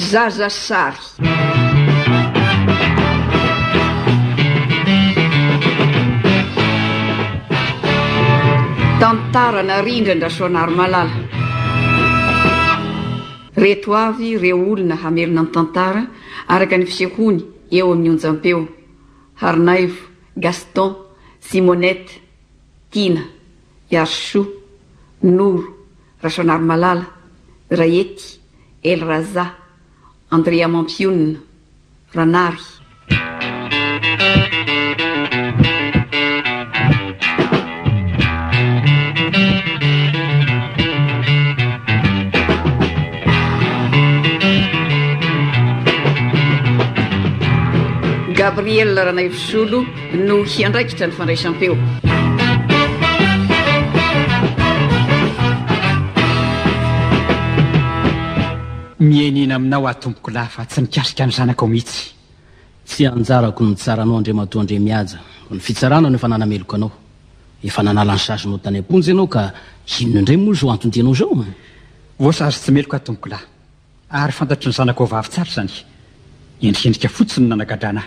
Zaza sary. Tantarana rindrandra Soanary Malala. Reto avy ireo olona hamerina ny tantara araka ny fisehony eo amin'ny onjam-peo: Harnaivo, Gaston, Simonette, Tina, Yarsou, Nouro, Soanary Malala, Raety, Elraza, Andrea Mampionna, Ranary. Gabriel Ranaivosolo no hiandraikitra ny fandraisam-peo. Mienina aminao atompoko lafa tsy mikasika ny zanako mihitsy. Tsy anjarako ny tsaranao Andriamatoa Andremiaja, ny fitsarana no efa nanameloko anao. Efa nanala ny sasinao tany am-ponjy ianao ka inona indray moa zao antony tianao zao? Voasazy tsy meloko atompoko lahy, ary fantatry ny zanako vavy tsara zany. Endrikendrika fotsiny nanagadrana.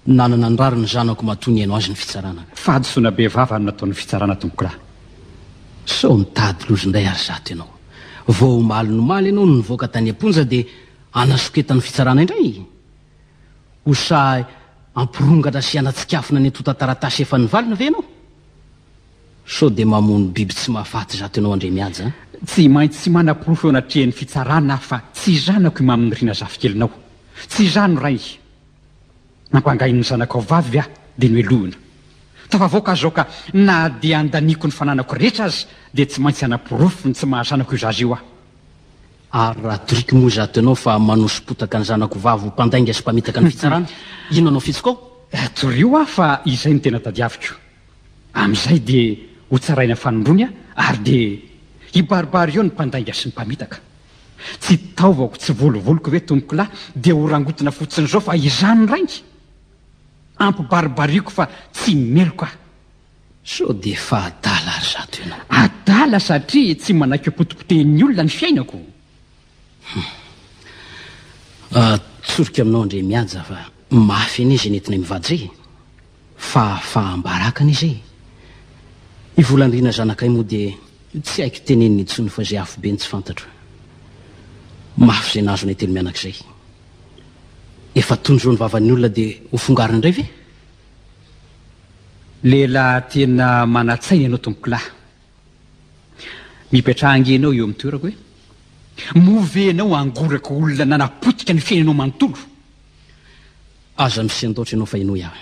Nanana ny rary ny zanako matony ianao azy ny fitsarana. Fahadisoana be vava no nataon'ny fitsarana atompoko lahy. Sao mitady lozindray ary zato ianao. Vao omaly no maly ianao no nivoaka tany am-ponja dia anasoketany fitsarana indray. Osa ampirongatra sy anatsikafina ny atotan-taratasy efa nivalina ve ianao? Sao dia mamono biby tsy mahafaty zato ianao Andremiaja. Tsy maintsy tsy manam-porofo eo anatrehan'ny fitsarana fa tsy zanako i mamin'nyriana zavikelinao. Tsy zano ray. Nampangahin'ny zanako vavy dia noelohina. Tafavoaka zao ka na dia andaniko ny fananako rehetra azy dia tsy maintsy anam-porofo ny tsy mahazanako io zazy io Ary raha toriky moa zato ianao fa manosom-potaka ny zanako vavy mpandainga sy mpamitaka ny fitsarana, ino anao fitsika? Torio fa izay ny tena tadiaviko. Amin'izay dia ho tsaraina fanondronya ary dia hibaribary eo ny mpandainga sy ny mpamitaka. Tsy taovako tsy volovoloko ve tompoko lahy dia ho rangotina fotsiny zao fa izany raingy. Ampibaribariako fa tsy meloko Sao dia fa adala ary zato ianao. Adala satria tsy manaiky potipotehin'ny olona ny fiainako. Tsorika aminao Andremiaja fa mafy anie izay nentina mivady zay. Fa fahambarakana izay. Ivolandriana zanakay moa dia tsy haiko teneniny intsony fa izay afo be ny tsy fantatro. Mafy izay nahazo ny telo mianak'izay. Efa tonjo ny vavan'ny olona dia ho fongariny indray ve? Lela tena manatsaina ianao tompoko lahy. Mipetrahangy ianao eo amin'ny toerako hoe movenao angoraka olona nanapotika ny fiainanao manontolo. Aza misy andaotra ianao fa ino iaho.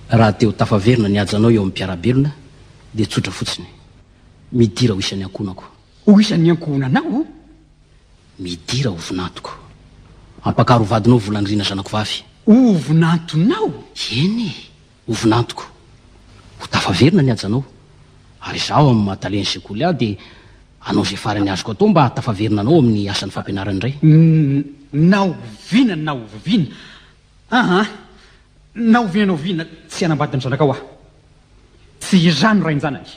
Raha teo tafaverina ny ajanao eo amin'ny mpiarabelona dia tsotra fotsiny. Midira ho isan'ny ankonako. Ho isan'ny ankonanao? Midira ho vinantoko. Ampakaro vadinao volandriana zanako vavy. Ho vinantonao? Eny, ho vinantoko. Ho tafaverina ny ajanao. Ary zaho amin'ny mahataleny sekoly aho dia anao izay farany azoko atao mba tafaverina anao amin'ny asan'ny fampianarana indray. Naovina. Naovina tsy anambadiny zanakao aho. Tsy izano rain-janany.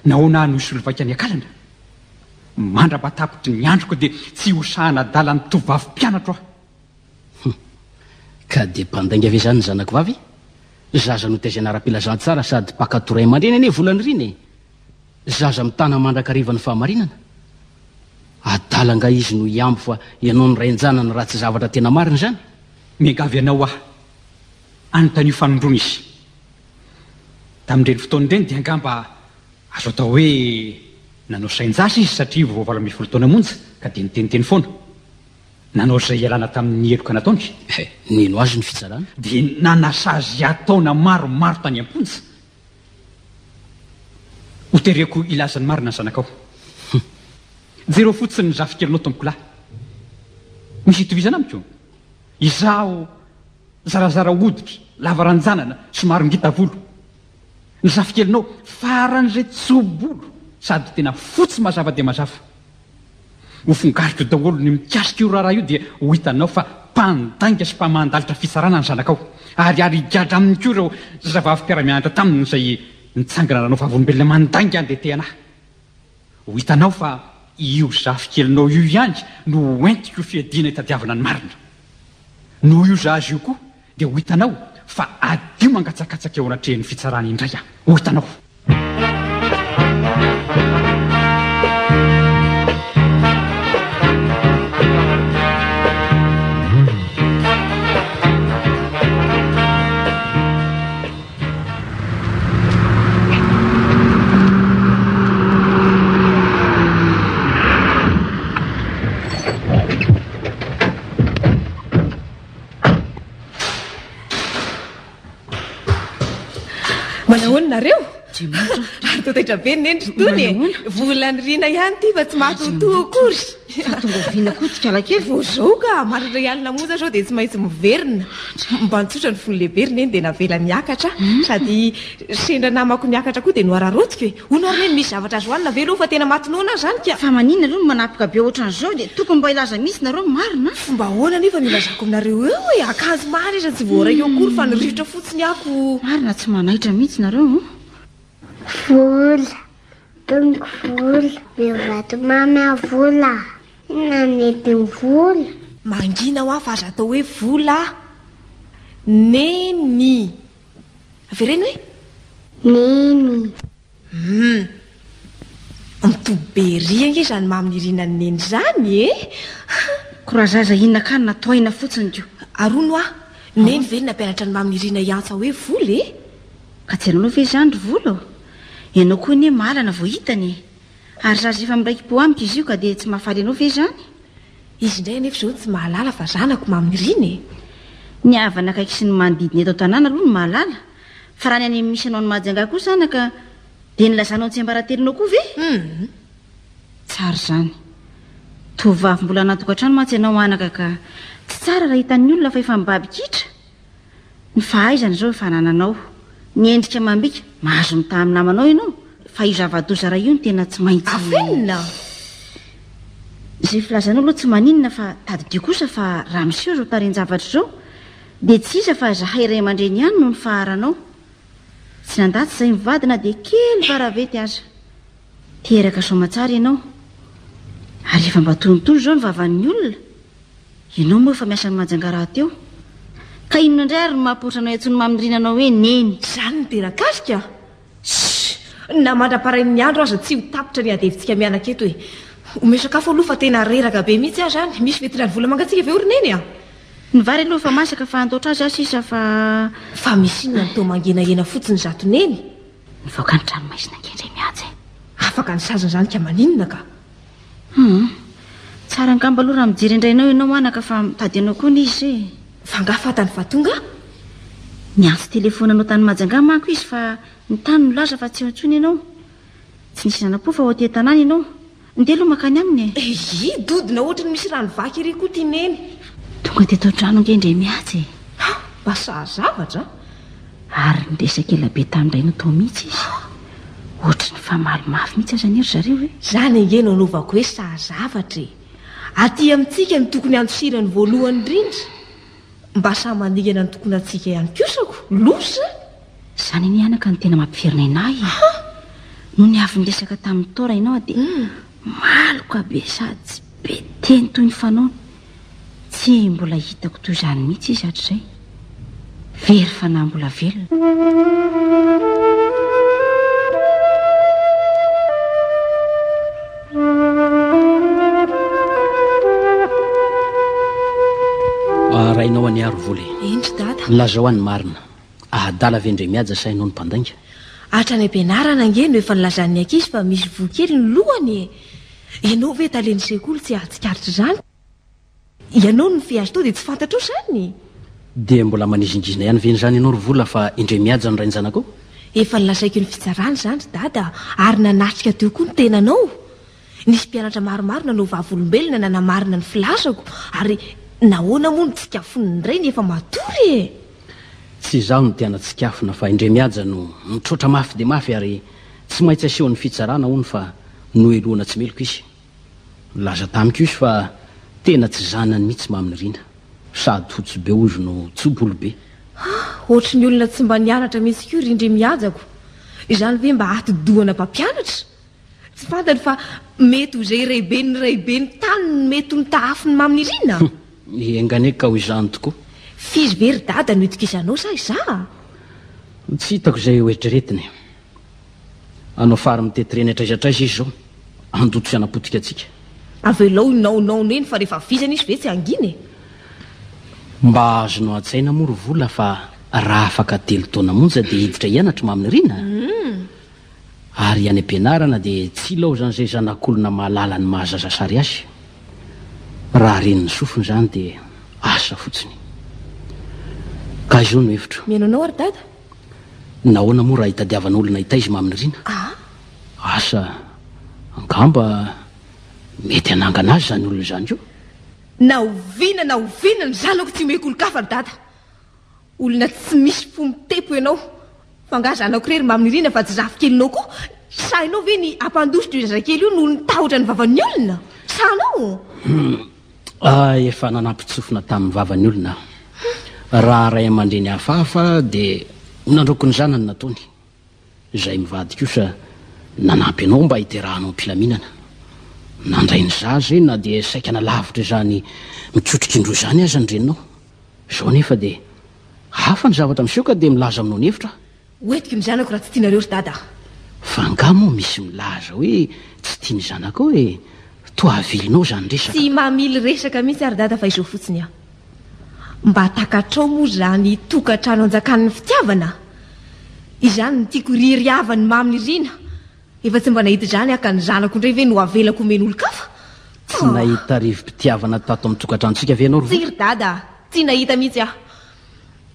Nahoana no isolovaika ny akalana. Mandrabatapitry ny androko dia tsy hosahana dalan'ny tovavy mpianatro aho. Ka dia mpandainga ve zany ny zanako vavy? Zaza notaizana ara-pilazana tsara sady pakatoray aman-dreny anie volany riny. Zaza mitana mandrakariva ny fahamarinana. Adalanga izy no iambo fa ianao ny rain-jana ny ratsy zavatra tena marina zany. Miangavy anao aho. Anontany io fanondrona izy. Tamin'ireny fotoana ireny dia angamba azo atao hoe nanao sain-jasa izy satria vao 18 taona monja ka dia niteniteny foana. Nanao izay ialana tamin'ny eloka nataony. Nino azy ny fitsarana? Dia nanasazy ataona maromaro tany am-ponja. Ho tereko ilazany marina ny zanakao. Jereo fotsiny ny zafikelinao tompoko lahy. Misy itovizana amiko. Izaho zarazara hoditra, lava ranjanana, somary ngita volo. Ny zafikelinao faran'izay tsobolo sady tena fotsy mazava dia mazava. Ho fongariko daholo ny mikasika io raharaha io dia ho hitanao fa mpandainga sy mpamandalitra fitsarana ny zanakao. Ary gadra amin'ny koa ireo zazavavy mpiara-mianatra tamin'izay nitsangana nanao vavolombelona mandainga andeha teanahy. Ho hitanao fa io zafikelinao io ihany no entiko fiadiana hitadiavana ny marina. Noho io zazy io koa dia ho hitanao fa adio mangatsakatsaka eo anatrehan'ny fitsarana indray aho. Ho hitanao. Nareo ary totaitra be ny endry tony volany rina ihany ty fa tsy mahatoto akory vina kotika lakely zao ka maritra ialina moza zao dia tsy maintsy miverina mba nitsotra ny fony lehibe reny dia navela niakatra sady sendra namako niakatra koa dia noararotiko hoe hono reny misy zavatra azo hoanina velo fa tena matinona zany ka fa maninona aloha no manapika be ohatran'izao dia tokony mba ilaza misy nareo marina fomba ahoana nefa nilazako aminareo eo hoe akanjo maritra tsy voaraika eo akory fa nirivotra fotsiny ako marina tsy manahitra mihitsy nareo vola tongo vola mivato mamy vola nanetiny vola mangina ho afa aza atao hoe vola neny avereny hoe neny mitoberianga izany mamin'irina ny neny zany e korazaza inona ka natoaina fotsiny ko arono a neny verina mpianatra ny mamin'irina iantsa hoe vola e ka tsy anao ve zandry vola ianao koa ne mahalana vo hitany ary zaza efa miraikim-po amiko izy io ka dia tsy mahafaly anao ve zany izy indray nefa zao tsy mahalala fa zanako mamin'irina e ny avana akaiky sy ny manodidiny eto an-tanàna aloha ny mahalala fa raha ny any misy anao ny mahajanga koa zanaka dia nilazanao tsy ambaratelonao koa ve tsara zany tovavy mbola natokantrano mantsy ianao anaka ka tsy tsara raha hitan'ny olona fa efa mibabikitra ny fahaizana zao efa nananao ny endrika mambika mahazo mitaha amin'ny namanao ianao fa io zava-doza raha io ny tena tsy maintsy avenina izay filazanao aloha tsy maninona fa tadidio kosa fa raha miseho zao tarin-javatra zao dia tsy iza fa zahay ray aman-dreny ihany no ny faharanao tsy nandatsy izay mivadina dia kely varavety aza teraka somatsara ianao ary efa mba tonotolo zao ny vavan'ny olona ianao moa efa miasa ny manjangaraha teo ka inona indray ary no mahapotra anao antsony mamin'rinanao hoe neny zany ny tena kasika na mandra-parain'ny andro aza tsy ho tapitra ny adevitsika mianan-keto hoe omesakafo aloha fa tena reraka be mihitsy aho zany misy vetirany vola mangatsika ve orineny a ny vary aloha fa masaka fa antoatra azy sisa fa misy inona ny tao mangenahena fotsiny zatoneny nivoaka ny tranomaisina ankendray mihaja afaka ny sazana zany ka maninona ka tsara angamba aloha raha mijery indrainao ianao anaka fa mitady anao koa ny izy fa ngafatany fatonga niantso telefonanao tany majanga manko izy fa ny tany nolaza fa tsy ontsony ianao tsy nisy nana-po fa hoaty tanàna ianao ndeha aloha makany aminy dodina ohatra ny misy rano vaky iry koa tineny tonga teto trano ngendray mihatsy mba sahazavatra ary nresaka ela be tamin'indray no tao mihitsy izy ohatra ny famalomafy mihitsy aza ny ery zareo hoe zany angeno anaovako hoe sahazavatra e aty amintsika ny tokony antosirany voalohany indrindra mba samanigana ny tokony antsika ihany kosako losa zany ny anaka ny tena mampiferina inay no ny avy niresaka tamin'ny tora ianao dia maloka be sady tsy be teny toy ny fanaony tsy mbola hitako toy izany mihitsy izy hatr'izay very fa na mbola velona rahainao any aro vola endry dada nilaza ho any marina ahadala ve indray mihaja sainao ny mpandainga hatrany ampianarana angeno efa nilazan'ny ankizy fa misy vokely ny lohany ianao ve taleny sekoly tsy ahatsikaritra zany ianao no fiazy tao dia tsy fantatro zany dia mbola manizindrizina ihany veny zany ianao ry vola fa indray mihaja no rainjanakao efa nilazaiko ny fitsarany zany dada ary nanatrika teo koa ny tenanao nisy mpianatra maromaro nanao vavolombelona nanamarina ny filazako ary nahoana moa ny tsikafony indray ny efa matory tsy izaho no tiana tsikafona fa indray mihaja no mitroatra mafy dia mafy ary tsy maintsy asehon'ny fitsarana hony fa noelohana tsy meloko izy laza tamiko izy fa tena tsy zanany mihitsy mamin'irina sady fotsy be ozy no tsobolo be ohatra ny olona tsy mba nianatra misy ko rindry miajako izany ve mba atidohana mpampianatra tsy fantany fa mety ho zay raibe ny taniny mety ho ny tahafiny mamin'irina enganeka ho izany tokoa fizy very dada no itokizanao sa iza tsy hitako izay hoetreretiny anao fary mitetireny atraizatraiza izy zao andoto sy anapotika atsika avelao inaonaona eny fa rehefa vizana izy ve tsy anginy mba azonao an-tsaina mory vola fa raha afaka telo taona monja dia hiditra hianatra maminy rina ary any am-pianarana dia tsy lao zan'izay zanak'olona mahalala ny mahazazasary azy raha reniny sofiny izany dia asa fotsiny ka izao no hevitro mianao ary dada nahoana moa raha hitadiavan'olona hitaizy maminy rina asa angamba mety anangana azy zany olona izany io na oviana ny zanako tsy omeko olo-kafa ry dada olona tsy misy fo mitepo ianao fa nga zanako rery maminy rina fa tsy zafikelinao koa sa ianao ve ny ampandositra io zazakely io no nitahotra ny vavan'ny olona sanao efa nanampitsofina tamin'ny vavan'ny olona raha ray aman-dreny hafahafa dia nandroko ny zanany nataony izay mivady kosa nanampy ianao mba hiterahanao ampilaminana nandray ny zaza na dia saikana lavitra izany mitsotrika indroa izany aza ny reninao izao nefa dia hafa ny zavatra miseho ka dia milaza aminao ny hevitra hoetiko ny zanako raha tsy tianareo ry dada fa nga moa misy milaza hoe tsy tia ny zanaka hoe toavilinao zany resaka tsy mamily resaka mihitsy ary dada fa izao fotsiny aho mba takatrao moa zany tokatrano anjakan'ny fitiavana izany ny tiako ririavany maminy rina efa tsy mba nahita izany aka ny zanako indray ve no avelako omeny olo-kafa tsy nahita rivo-pitiavana tato amin'ny tokatranontsika ve anao tsy ry dada tsy nahita mihitsy aho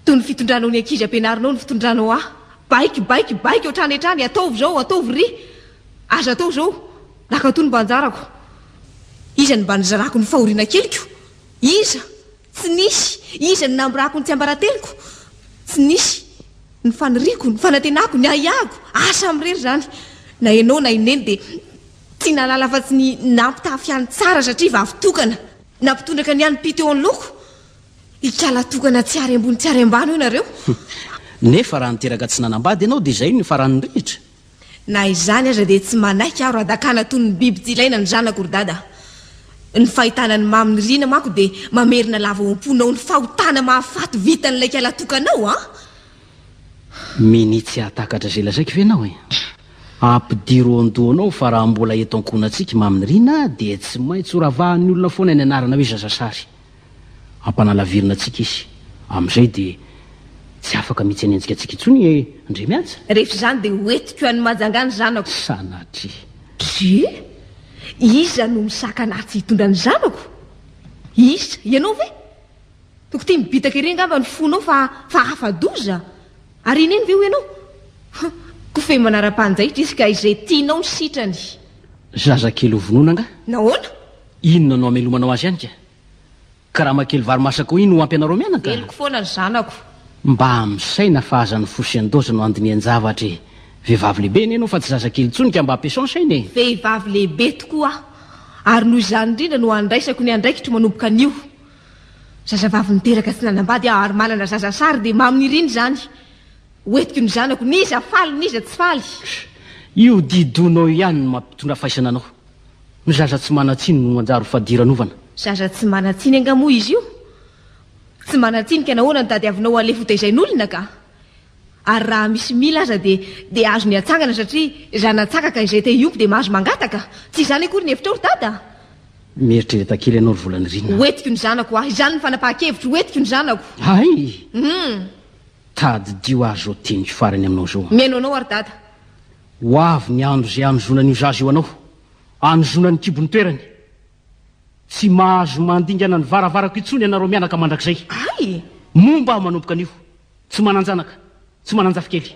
toy ny fitondranao ny ankizy ampianarinao ny fitondranao aho baiky oatrany ataovy zao ataovy ry aza atao zao nakatony mba anjarako iza ny mba nizarako ny fahoriana keliko iza tsy nisy iza ny namborako ny tsy ambarateliko tsy nisy ny faniriako ny fanatenako ny aiako asa amirery zany na ianao na ineny dia tsy nalala fa tsy ny nampitafiany tsara satria vavitokana nampitondraka ny any-pito eo an'loko ikalatokana tsy ary ambony tsy ary ambany io nareo nefa raha niteraka tsy nanambady ianao dia izay ny faran'ny rihitra na izany aza dia tsy manaiky aro adakana toy ny biby tsy ilaina ny zanako ry dada ny fahitanany maminy rina manko dia mamerina lava omponao ny fahotana mahafaty vitan'ilay kalatokanao minitsy atakatra zay lazaiko ve anao ampidiro andohanao fa raha mbola eto ankona antsika maminy rina dia tsy maintsy horavahan'ny olona foana ny anarana hoe zazasary ampanalavirina antsika izy amin'izay dia tsy afaka mihitsy anenjika antsika intsony ndre miatsa rehefa izany dia hoetiko any majangany zanako sanatry iza no misaka anaty hitondra ny zanako iza ianao ve toko tia mibitaka iry ngamba ny fonao fa hafadoza ary ineny ve ho ianao kofe manara-panjaitra izy ka izay tianao ny sitrany zazakely hovonoana nga nahoana inona no amelomanao azy ihany ka raha makely varymasaka ho iny ho ampianareo mianaka eloko foana ny zanako mba amisaina fa aza ny fosian-doza no andinian-javatra vehivavy lehibe ny ianao fa tsy zazakely intsony ka mba ampiasaony saina vehivavy lehibe tokoa ary noho izany indrindra no andraisako ny andraikitro manomboka anio zazavavy niteraka tsy nanambady aho ary manana zazasary dia maminy riny zany hoetiko ny zanako niza faly niza tsy faly io didonao ihany no mampitondra faisana anao ny zaza tsy manatsiny no anjaro fadiranovana zaza tsy manatsiny angamoa izy io tsy manatsiny ka nahoana ny tadiavinao ale fotaizan'olona ka ary raha misy mila aza dia azo ny atsangana satria zanatsakaka izay te iompo dia mahazo mangataka tsy izany akory ny hevitra ry dada mieritrereta kely ianao ry volany rina hoetiko ny zanako aho izany ny fanapahan-kevitra hoetiko ny zanako ay tady dio azo tianyko farany aminao zao miaino anao ary dada ho avy ny andro izay anozonan'io zaza io anao anozonany kibony toerany tsy mahazo mandingana ny varavarako itsony ianareo mianaka mandrakizay ay momba aho manomboka anio tsy mananjanaka tsy mananjafikely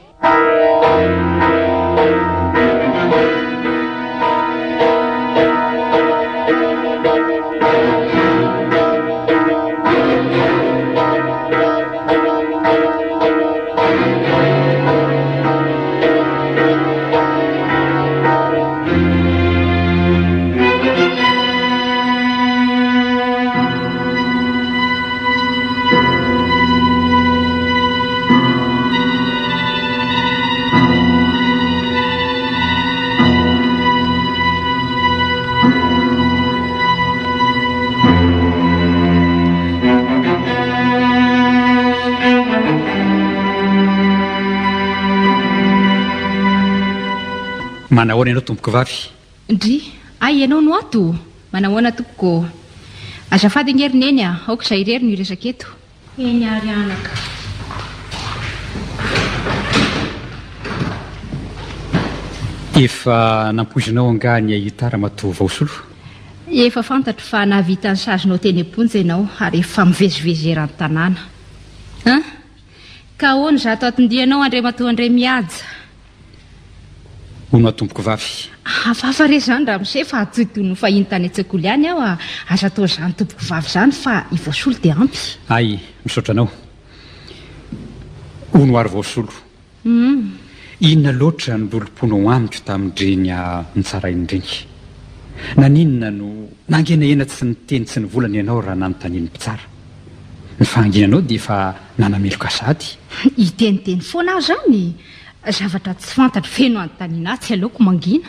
manahoana ianao tompoko vavy? ndry ay ianao no ato manahoana tompoko azafady angerineny a aoka izay irery no iresaka eto eny ary anaka efa nampoizinao anga ny ahitara matoa vaosolo? efa fantatro fa nahavita ny sazonao teny am-ponja ianao ary efa mivezivezeran'ny tanàna a ka ahoany za ato atondianao andre matoa andre mihaja hono atompoko vavy? hafahafa re zany raha mise fa atsoitony fahiny tany an-tsekoly any aho a aza atao zany tompoko vavy zany fa i voasolo dia ampy ay misaotra anao hono ary voasolo inona loatra ny lolomponao amiko tamin'ireny nitsarain'ireny naninona no nangenahena tsy ny teny tsy ny volana ianao raha nanontaniany mpitsara ny fahanginanao dia efa nanameloka sady iteniteny foana aho zany zavatra tsy fantatro feno anontaniana tsy aleoko mangina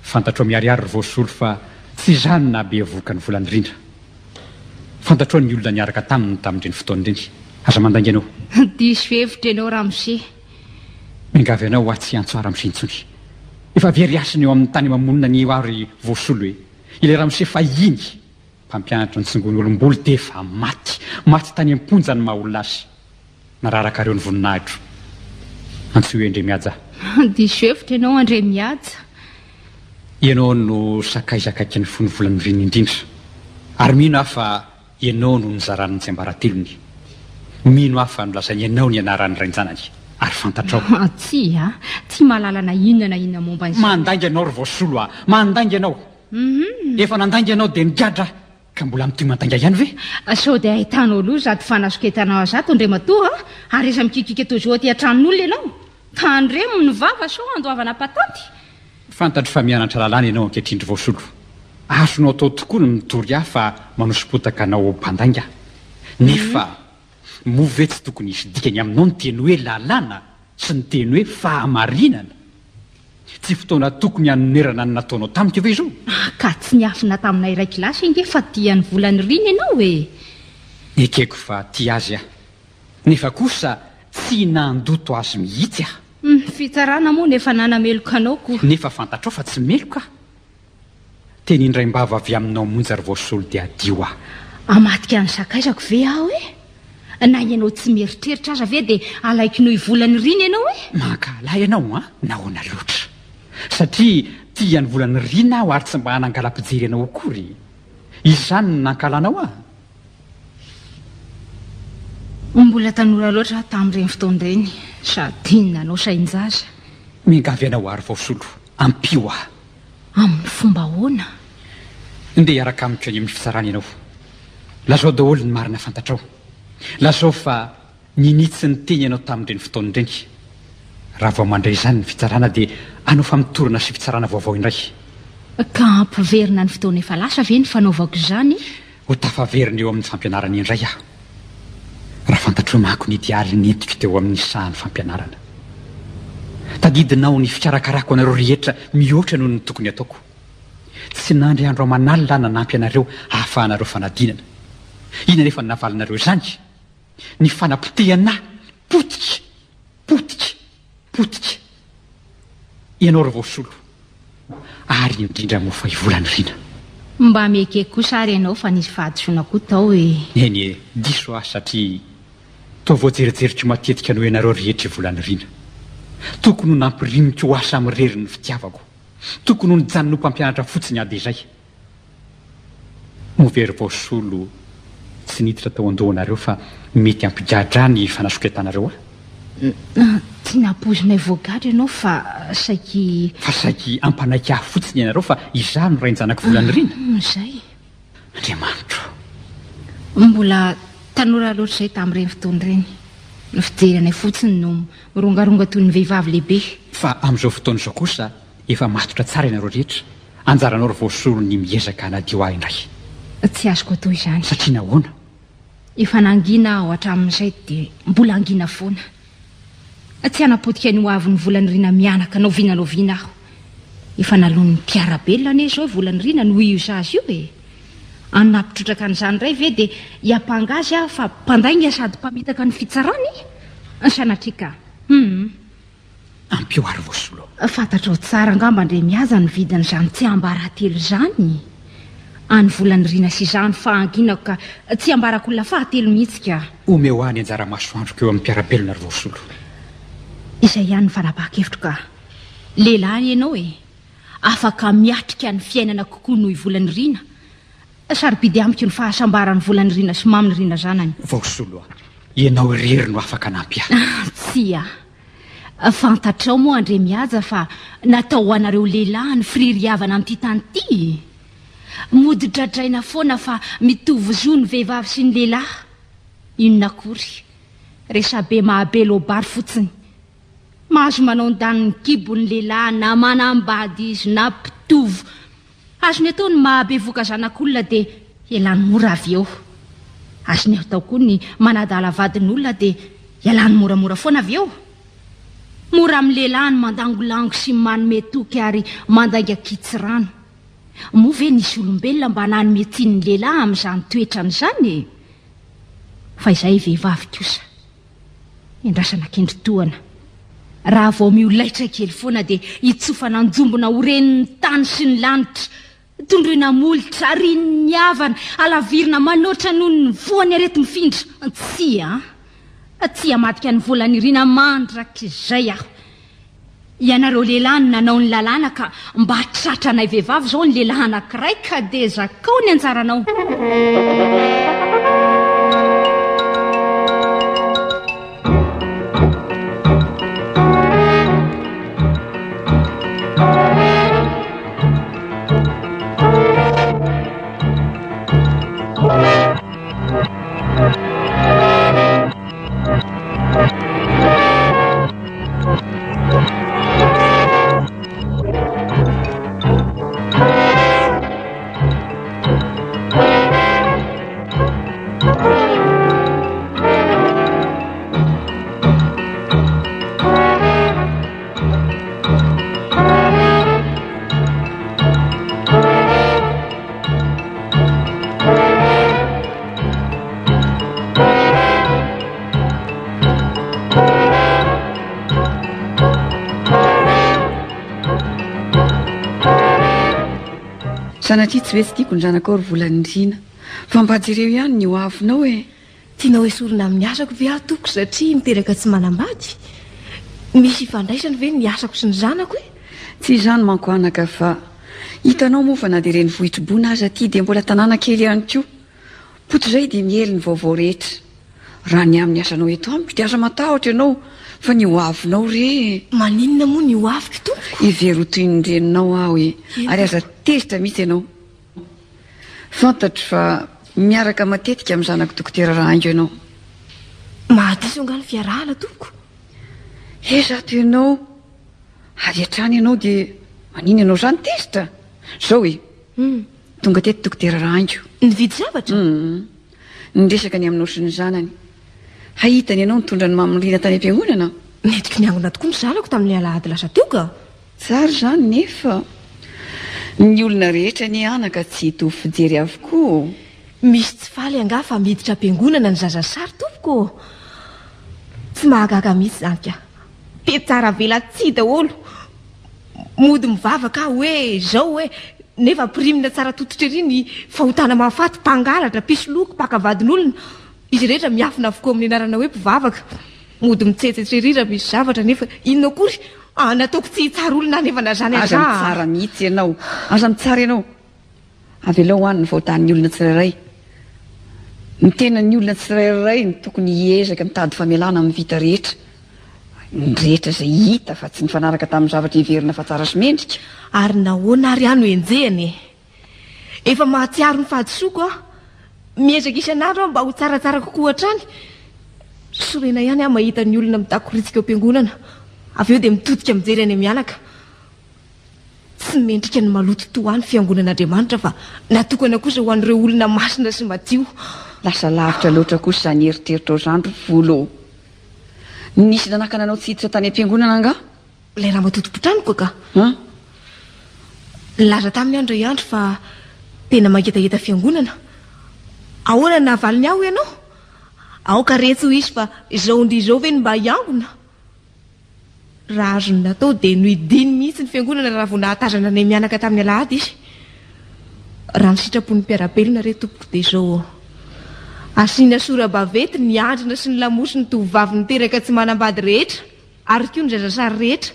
fantatro miariary ry voasolo fa tsy zany na be voka ny volany rindra fantatro ny olona niaraka tamin'ireny fotoan'ireny aza mandangy ianao diso hevitra ianao raha mise mingavy ianao a tsy antsoara misintsony efa veriasina eo amin'ny tany mamonina ny ary voasolo hoe ilay raha mise fa iny mpampianatra ny tsingon'olomboly dia efa maty tany am-ponja ny mahaolona azy nararaka ireo ny voninahitro antso hoe andre mihaja diso hevitra ianao andre mihaja ianao no sakaizakaiky ny fony volany riny indrindra ary mino aho fa ianao no nizaran'ny tsy ambaratelony mino aho fa nolazany ianao ny anaran'ny rainjanany ary fantatrao tsy a tsy mahalalana inona momba ny mandangy ianao ry voasolo a mandangy ianao efa nandangy ianao dia nigadra ka mbola mitoy mandanga ihany ve sao dia ahitanao aloha zaty fanasoketanao azato andre matoa ary iza mikikika eto zao aty antranon'olona ianao tandremo ny vava sao andoavana patanty fantatro fa mianatra lalàna ianao ankehitrindry voasolo azonao atao tokoa no mitory aho fa manosom-potaka anao mpandanga nefa move tsy tokony isy dikany aminao ny teny hoe lalàna sy ny teny hoe fahamarinana tsy fotoana tokony hanonerana ny nataonao tamiko ve izao ka tsy niafina taminay iray kilasy inge fa tiany volany riny ianao e ekeko fa ty azy aho nefa kosa tsy nandoto azy mihitsy aho fitsarana moa nefa nanameloka anao ko nefa fantatrao fa tsy meloka teny indray-mbava avy aminao monja ry voasolo dia adio aho amatika ny sakaizako ve aho e na ianao tsy mieritreritra aza ve dia alaiky noho volany riny ianao e mankalahy ianao a nahoana loatra satria tia ny volany rina aho ary tsy mba hanangala-pijery ianao akory izany ny nankalanao aho mbola tanora loatra tamin'ireny fotoan'ireny sady inonanao sainjaza mingavy ianao ary voasolo ampio aho amin'ny fomba hoana ndeha hiaraka amiko any amin'ny fitsarana ianao lazao daholo ny marina fantatrao lazao fa ninitsy ny teny ianao tamin'ireny fotoan'ireny raha vao mandray izany ny fitsarana dia anao fa mitorana sy fitsarana vaovao indray ka ampiverina ny fotoana efa lasa ve ny fanaovako izany ho tafaverina eo amin'ny fampianarana indray aho raha fantatro mako ny idialy nentiko teo amin'ny sahan'ny fampianarana tadidinao ny fikarakarako anareo rehetra mihoatra noho ny tokony ataoko tsy nandry andro amanalina nanampy anareo ahafahanareo fanadinana ina nefa nynavalinareo izany ny fanapotehana potika ianao ry voasolo ary indrindra mofa ivolany rina mba mekeko kosa ary ianao fa nisy fahadisoana koa tao e eny diso aho satria toa voajerijeritra matetika anao ianareo rehetra ivolany rina tokony ho nampirimiko ho asa mirery ny fitiavako tokony ho nijanonao mpampianatra fotsiny ady izay movery voasolo tsy niditra tao andohanareo fa mety ampigadra ny fanasoketanareo tsy napozonay voagadra ianao fa saiky ampanaiky ahy fotsiny ianareo fa iza no rainjanako volany rina zay andriamanitro mbola tanora loatra izay tamin'ireny fotoan'ireny ny fijery anay fotsiny no mirongaronga toy ny vehivavy lehibe fa amin'izao fotoana izao kosa efa matotra tsara ianareo rehetra anjaranao ry voasolo ny miezaka anadio ahy indray tsy azoko atao izany satria nahoana efa nangina aho hatramin'izay dia mbola angina foana tsy hanapotika ny ho avy ny volany rina mianaka naoviana aho efa nalony mpiarabelona ane zao volany rina no io azy io e anapitrotraka an'izany ray ve dia hiampangazy aho fa mpandainga sady mpamitaka ny fitsarany sanatrika ampio ary voasolo Fantatrao tsara angamba ndre miaza ny vidin'izany tsy ambaratelo izany any volany rina sy izany fahanginako ka tsy ambarako olona fahatelo mihitsy ka ome ho any anjara masoandroko eo amin'ny mpiarabelona ry Voasolo. Izay ihany ny fanapahakevitro ka lehilahy ianao afaka miatrika ny fiainana kokoa noho i volany rina sarobidy amiko ny fahasambarany volany rina sy maminy rina zanany. Voasolo ianao irery no afaka nampy tsy fantatrao moa andre mihaja fa natao anareo lehilahy ny fiririavana amin'ity tany ity. Modi-dradraina foana fa mitovy zo ny vehivavy sy ny lehilahy. Inona akory resabe mahabe lobary fotsiny. Mahazo manao ny kibon'ny lehilahy na manambady izy na mpitovy. Azony atao ny mahabe voka zanak'olona dia ialany mora avy eo. Azony atao koa ny manadala vadin'olona dia ialany moramora foana avy eo. Mora amin'ny lehilahy ny mandangolango sy manome toky ary mandainga kitsirano. Moa ve nisy olombelona mba nanome tiany lehilahy amin'izany toetrany izany fa izay vehivavy kosa endrasana kendritoana. Raha vao miolaitra kely foana dia itsofana anjombona horenin'ny tany sy ny lanitra, tondroina molitra ary ny havana alavirina manoatra noho ny voany arety mifindra. Tsy hamadika ny volany rina mandraka izay aho. Ianareo lehilahy nanao ny lalàna ka mba tratra anay vehivavy izao ny lehilahy anankiray ka dia zakao ny anjaranao. Sanatria tsy hoe tsy tiako ny zanakao ry volany rina fa mba jereo ihany ny hoavinao tianao esorina amin'ny asako ve atoko satria miteraka tsy manambady. Misy ifandraisany ve ny asako sy ny zanako tsy izany manko anaka fa hitanao moa fa na dia reny vohitribona aza aty dia mbola tanàna kely ihany koa poto izay dia miely ny vaovao rehetra. Raha ny amin'ny asanao eto amiko dia aza matahotra ianao fa ny hoavinao re. Maninona moa ny hoaviko tompoko? Ivero toy ny reninao aho ary aza tezitra mihitsy ianao. Fantatro fa miaraka matetika amin'ny zanako dokotera Rahango ianao. Mahadiso anga ny fiarahana tompoko? Zato ianao ary hatrany ianao dia manina ianao izany tezitra zao tonga teto dokotera Rahango nividy zavatra niresaka ny aminao sy ny zanany. Hahitany ianao nitondra ny mamorina tany am-piangonana. Netiko niangona tokoa ny zanako tamin'ny alahady lasa teo ka. Tsara izany nefa ny olona rehetra ny anaka tsy hitovy fijery avokoa. Misy tsy faly anga fa miditra am-piangonana ny zazasary tompoko. Tsy mahagaga mihitsy izany ka. Be tsara vela tsy daholo. Mody mivavaka hoe zao hoe nefa pirimina tsara tototra ery ny fahotana mahafaty mpangalatra pisoloko mpakavadin'olona. Izy rehetra miafina avokoa amin'ny anarana hoe mpivavaka. Mody mitsetsetra ery raha misy zavatra nefa inona akory nataoko tsy hitsara olona nefa nazany aza mitsara mihitsy ianao. Aza mitsara ianao. Avelao hoany ny vahotanin'ny olona tsirairay. Ny tenan'ny olona tsirairay ny tokony hiezaka mitady famelana amin'ny vita rehetra. Ny rehetra izay hita fa tsy nifanaraka tamin'ny zavatra hiverina fa tsara sy mendrika. Ary nahoana ary ano enjehany. Efa mahatsiaro ny fahadisoako aho. Miezaka isan'andro mba ho tsaratsara kokoa hatrany. Sorena ihany aho mahita ny olona mitakoritsika eo am-piangonana. Avy eo dia mitodika mijery any mianaka. Tsy mendrika ny maloto toa any fiangonan'Andriamanitra fa natokana kosa ho an'ireo olona masina sy madio. Lasa lavitra loatra kosa izany eritreritra izany volo. Nisy nanakana anao tsy hiditra tany am-piangonana anga? Ilay raha matoto-potraniko ka. Laza tamin'ny andro iandro fa tena mangetaheta fiangonana. Ahoana navaliny aho ianao? Aoka retsy ho izy fa izao ndry izao ve ny mba hiangona? raha azony natao dia no idiny mihitsy ny fiangonana raha vo nahatazana ny mianaka tamin'ny alahady izy. Raha ny sitrapon'ny mpiarabelona re tompoko dia izao asiana sora-bavety ny andrina sy ny lamosy ny tovovavy niteraka tsy manambady rehetra ary koa ny zazasary rehetra.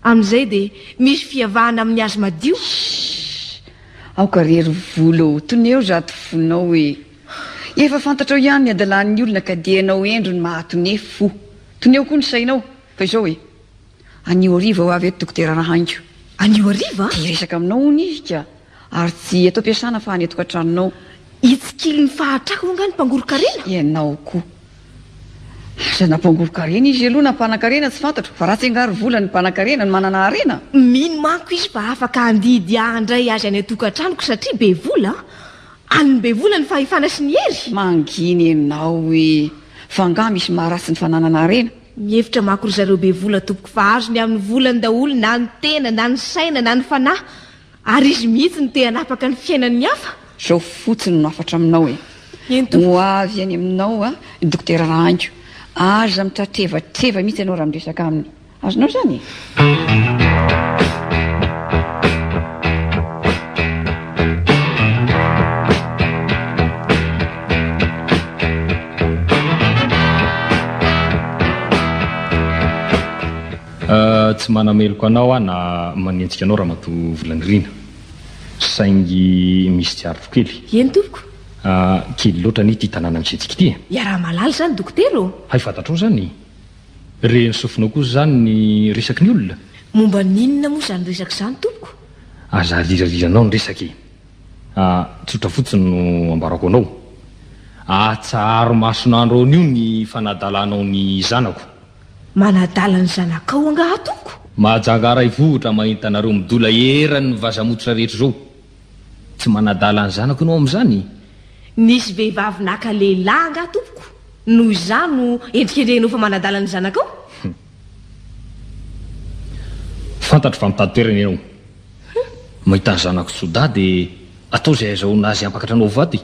Amin'izay dia misy fiavahana amin'ny azo madio. aoka rery volo toneo zato fonao hoe efa fantatrao ihany ny adalan'ny olona ka dianao endro ny mahatoney fo. Toneo koa ny sainao fa izao hoe anio ariva ho avy eto dokotera Rahaingo. Anio ariva? Dia resaka aminao hono izy ka ary tsy atao ampiasana fa hanetoko an-tranonao. Itsikily ny fahatrako angany mpangoro-karena? Ianao koa aza nampangoro-karena izy aloha nampanankarena tsy fantatro fa raha tsy angary vola ny mpanankarena ny manana arena. Mino manko izy fa afaka andidy andray azy any atokantranoko satria be vola. Any be vola ny fahefana sy ny hery. Manginy ianao hoe fa nga misy maharatsy ny fananana arena. Mihevitra mako ry zareo be vola tompoko fa azony amin'ny volany daholo na ny tena na ny saina na ny fanahy ary izy mihitsy ny te hanapaka ny fiainan'ny hafa. Zao fotsiny no afatra aminao e. Ho avy any aminao a dokotera Rahaingo. Aza mitratrevatreva mihitsy ianao raha miresaka aminy. Azonao zany tsy manameloko anao a na manentsika anao raha mato volanirina saingy misy tsy arotro kely. Eny tompoko? Kely loatra ny ty tanàna misetsika ity. Iaraha malala zany dokotera o. Hay fantatrao zany re ny sofinao kosa zany ny resaky ny olona. Momba ninona moa zany resaky zany tompoko? Aza rirariranao ny resaky. Tsotra fotsiny no ambarako anao. Atsaharo masonandro an'io ny fanadalanao ny zanako. Manadala ny zanakao angaha tompoko? Mahajangara ivohitra mahita anareo midola erany ny vazamotra rehetra zao. Tsy manadala ny zanako ianao amin'izany. Nisy vehivavy naka lehilahy angaha tompoko noho izany no endrikendrenao fa manadala ny zanakao? Fantatro fa mitady toerana ianao. Mahita ny zanako soda dia atao izay azahoana azy hampakatra anao vady.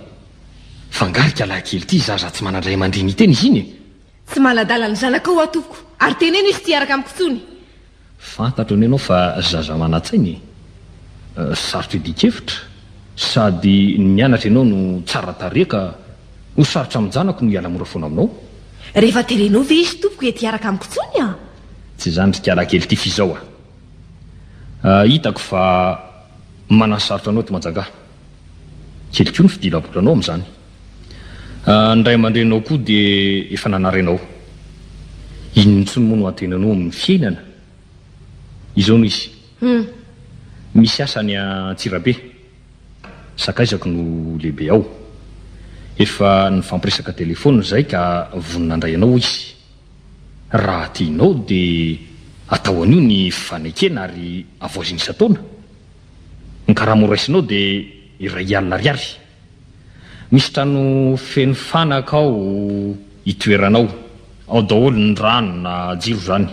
Fangarika lahy-kely ity zaza tsy manandray aman-dreny teny izy iny. Tsy manadala ny zanakao aho tompoko ary teneno izy ty araka amiko tsony. Fantatro ny ianao fa zaza manatsainy. Sarotra dikefitra sady nianatra ianao no tsara tareka ho sarotra amin'ny zanako no hiala mora foana aminao. Rehefa terenao ve izy tompoko ety araka amiko tsony a? Tsy zany rikala kely ty fizao a. Hitako fa manasarotra anao ty manjanga. Kely koa ny fidilabola anao amin'izany. Ndray aman-drenao koa dia efa nanarenao. Iny ntsony moa no atenanao amin'ny fiainana. Izao no izy. Misy asa ny Antsirabe. Sakaizako no lehibe ao. Efa nifampiresaka telefona zay ka voninandray anao izy. Raha tianao dia atao an'io ny fanekena ary avoaziny isataona. Ny karamo raisinao dia iray alina ariary. Misy trano feno fanaka ao itoeranao. Ao daholo ny rano na jiro zany.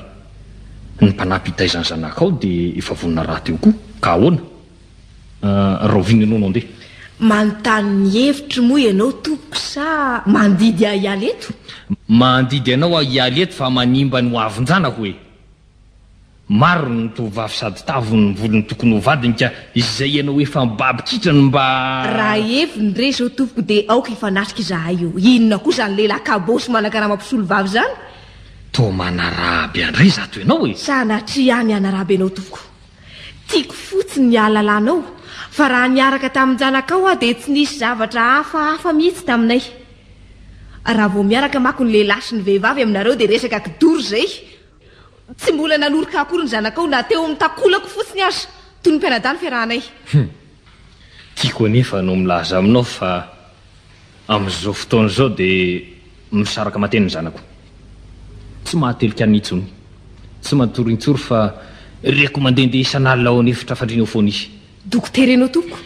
Ny mpanampy hitaizany zanakao dia efa vonina raha teo koa ka ahoana rahovina ianao andeha. Manontany ny hevitry moa ianao tompoko sa mandidy hialy eto? Mandidy ianao hialy eto fa manimba ny ho avin-janako hoe. Maro ny tovavy sady tavo ny volony tokony ho vadiny ka izay ianao efa mibabikitrany mba. Raha heviny re zao tompoko dia aoka efa natrika izahay io. Inona koa zany lehilahy kabosy manakaraha mampisolo vavy zany? To manaraby andray zato ianao e. Sanatria any anaraby ianao tompoko. Tiako fotsiny ny ahalalànao fa raha niaraka tamin'ny zanakao aho dia tsy nisy zavatra hafahafa mihitsy taminay. Raha vao miaraka mako ny lehilahy sy ny vehivavy aminareo dia resaka kidoro zay. Tsy mbola nanoroka akory ny zanakao na teo amin'ny takolako fotsiny aza toy ny mpianadahy ny fiarahanay. Tiako anefa no milaza aminao fa amin'izao fotoana izao dia misaraka mateny ny zanako. Tsy mahatelika ny intsony. Tsy matorintsoro fa reko mandehandeha isan'alina ao anefitra fandriana ao foana izy. Dokotera ianao tompoko,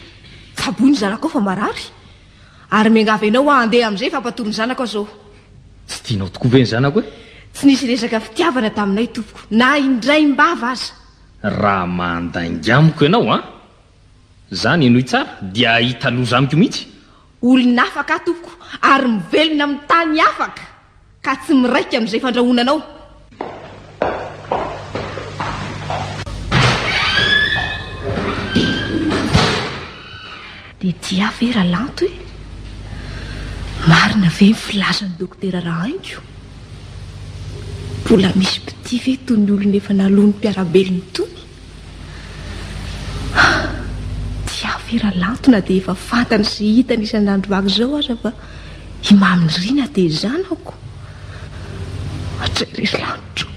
tsaboy ny zanakao fa marary. Ary miangavy ianao handeha amin'izay fampatory ny zanako zao. Tsy tianao tokoa ve ny zanako e? Tsy nisy resaka fitiavana taminay tompoko na indray mbava aza. Raha mandaingamiko ianao a zany enoy tsara dia hita loza amiko mihitsy. Olona afaka tompoko ary mivelona amin'ny tany afaka ka tsy miraika amin'izay fandrahonanao. dia dia vera lanto e marina ve ny filazan'ny dokotera Rahaingo mbola misy piti ve toy ny olona efa nalony mpiarabelony tony dia vera lanto na dia efa fantany sy hitany isan'andro vaky izao aza fa imaminy rina dia zanako atrerery lanitro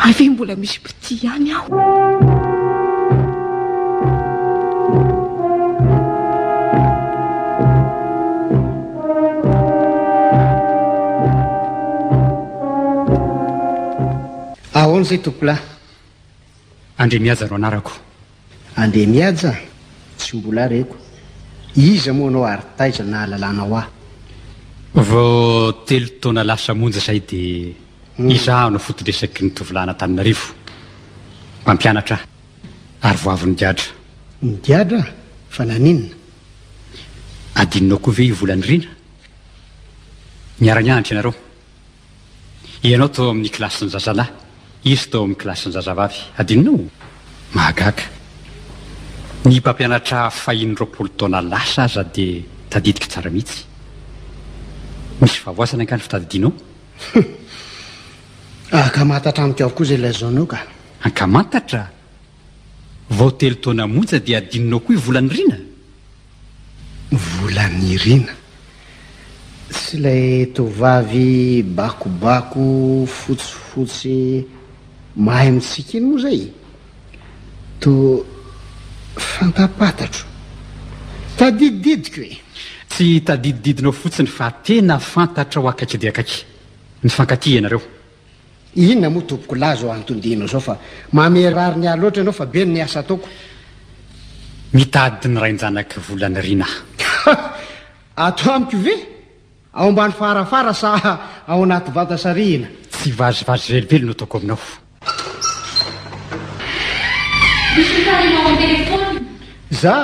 ay ve mbola misy piti ihany aho. ahoana izay tompolahy andre mihaja ro anarako andeha mihaja tsy mbola reko iza moa anao ary taiza na lalànao aho vao 3 taona lasa monja izay dia izaho no fotoresaky ny tovolana Antananarivo mampianatra ary voavy nidiadra nidiadra fa naninona adininao koa ve ivolany rina miara-nianatra ianareo ianao tao amin'ny kilasy ny zazalahy izy tao amin'ny kilasy ny zazavavy adininao mahagaga ny mpampianatra 520 taona lasa aza dia tadidika tsara mihitsy misy favoasana ankany fitadidianao akamantatra amiko avokoa izay lazaonao ka ankamantatra vao 3 taona monja dia adininao koa ivolany rina volany rina sy ilay tovavy bakobako fotsifotsy mahay mitsika iny moa zay to fantapatatro tadidididiko e tsy tadidididinao fotsiny fa tena fantatra ho akaiky dia akaiky ny fankaty ianareo inona moa tompoko laza ho antondinao zao fa mamerary ny ahy loatra ianao fa be ny asa ataoko mitady ny rainjanaky volany rina ato amiko ve ao ambany farafara sa ao anaty vata sarihina tsy vazivazy velively no ataoko aminao za